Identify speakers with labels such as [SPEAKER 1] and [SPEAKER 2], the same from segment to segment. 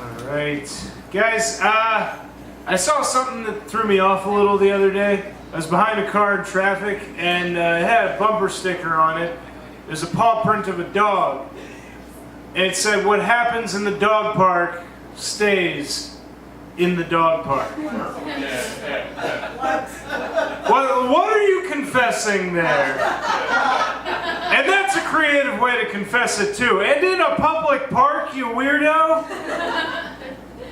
[SPEAKER 1] Alright. Guys, I saw something that threw me off a little the other day. I was behind a car in traffic and it had a bumper sticker on it. There's a paw print of a dog. And it said, "What happens in the dog park stays in the dog park." What are you confessing there? And that's a creative way to confess it too. And in a public park, you weirdo.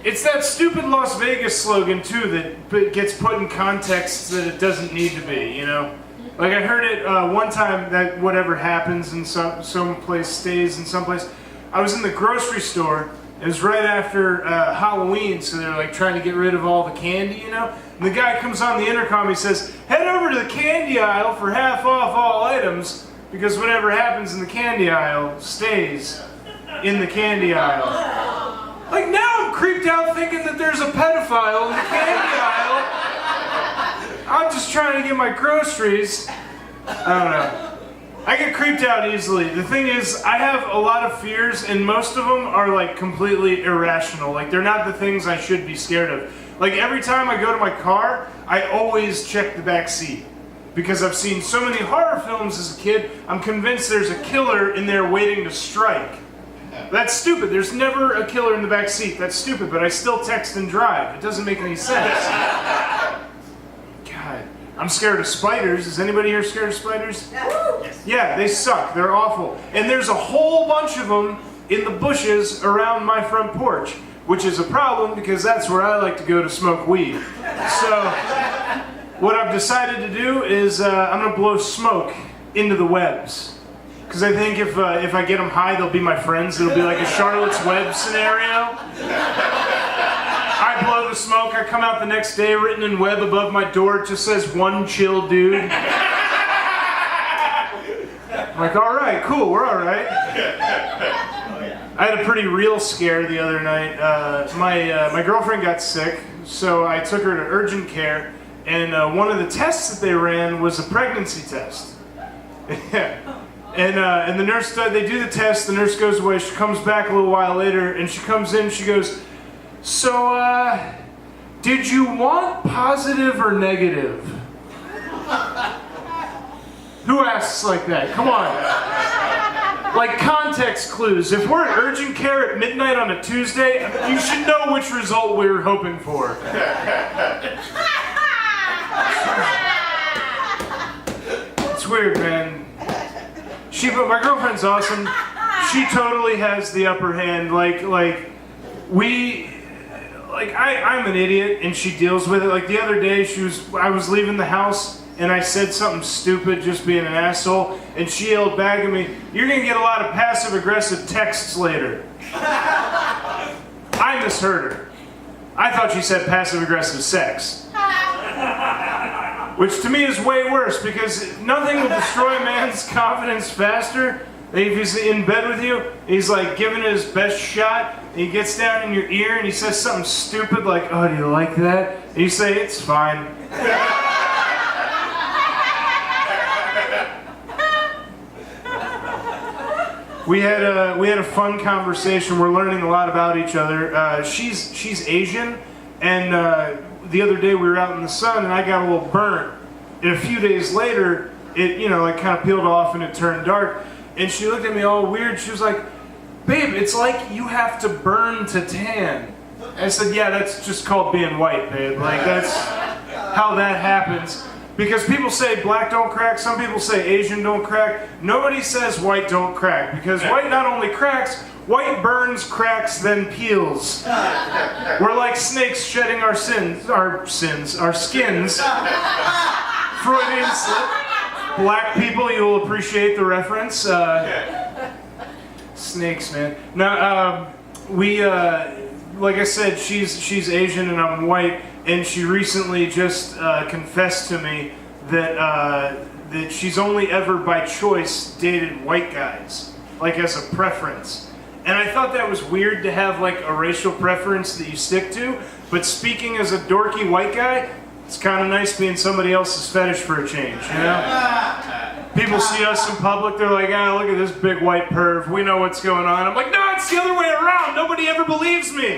[SPEAKER 1] It's that stupid Las Vegas slogan too that gets put in contexts that it doesn't need to be, you know? Like I heard it one time that whatever happens in some place stays in some place. I was in the grocery store. It was right after Halloween, so they're like trying to get rid of all the candy, you know? And the guy comes on the intercom, he says, "Head over to the candy aisle for half off all items, because whatever happens in the candy aisle stays in the candy aisle." Like now I'm creeped out thinking that there's a pedophile in the candy aisle. I'm just trying to get my groceries. I don't know. I get creeped out easily. The thing is, I have a lot of fears, and most of them are like completely irrational. Like they're not the things I should be scared of. Like every time I go to my car, I always check the back seat. Because I've seen so many horror films as a kid, I'm convinced there's a killer in there waiting to strike. That's stupid. There's never a killer in the back seat. That's stupid, but I still text and drive. It doesn't make any sense. God, I'm scared of spiders. Is anybody here scared of spiders? Yes. Yeah, they suck. They're awful. And there's a whole bunch of them in the bushes around my front porch, which is a problem because that's where I like to go to smoke weed. So what I've decided to do is I'm going to blow smoke into the webs. Because I think if I get them high, they'll be my friends. It'll be like a Charlotte's Web scenario. I blow the smoke, I come out the next day, written in web above my door, it just says, "One chill dude." I'm like, alright, cool, we're alright. I had a pretty real scare the other night. My girlfriend got sick, so I took her to urgent care, and one of the tests that they ran was a pregnancy test. And the nurse, they do the test, the nurse goes away, she comes back a little while later, and she comes in, she goes, "So, did you want positive or negative?" Who asks like that? Come on. Like context clues. If we're at urgent care at midnight on a Tuesday, you should know which result we were hoping for. It's weird, man. But my girlfriend's awesome. She totally has the upper hand. I'm an idiot and she deals with it. Like the other day, I was leaving the house and I said something stupid, just being an asshole, and she yelled back at me, "You're gonna get a lot of passive-aggressive texts later." I misheard her. I thought she said passive-aggressive sex. Which to me is way worse, because nothing will destroy a man's confidence faster than if he's in bed with you, he's like giving it his best shot, and he gets down in your ear and he says something stupid like, "Oh, do you like that?" And you say, "It's fine." We had a fun conversation. We're learning a lot about each other. She's Asian, and the other day we were out in the sun and I got a little burnt. And a few days later, it kind of peeled off and it turned dark. And she looked at me all weird. She was like, "Babe, it's like you have to burn to tan." I said, "Yeah, that's just called being white, babe. Like that's how that happens." Because people say black don't crack, some people say Asian don't crack. Nobody says white don't crack, because white not only cracks, white burns, cracks, then peels. We're like snakes shedding our skins. Freudian slip. Black people, you will appreciate the reference. Snakes, man. Now, like I said, she's Asian and I'm white, and she recently just confessed to me that she's only ever by choice dated white guys, like as a preference. And I thought that was weird to have like a racial preference that you stick to, but speaking as a dorky white guy, it's kind of nice being somebody else's fetish for a change, you know? People see us in public, they're like, "Ah, look at this big white perv, we know what's going on." I'm like, "No, it's it's the other way around. Nobody ever believes me.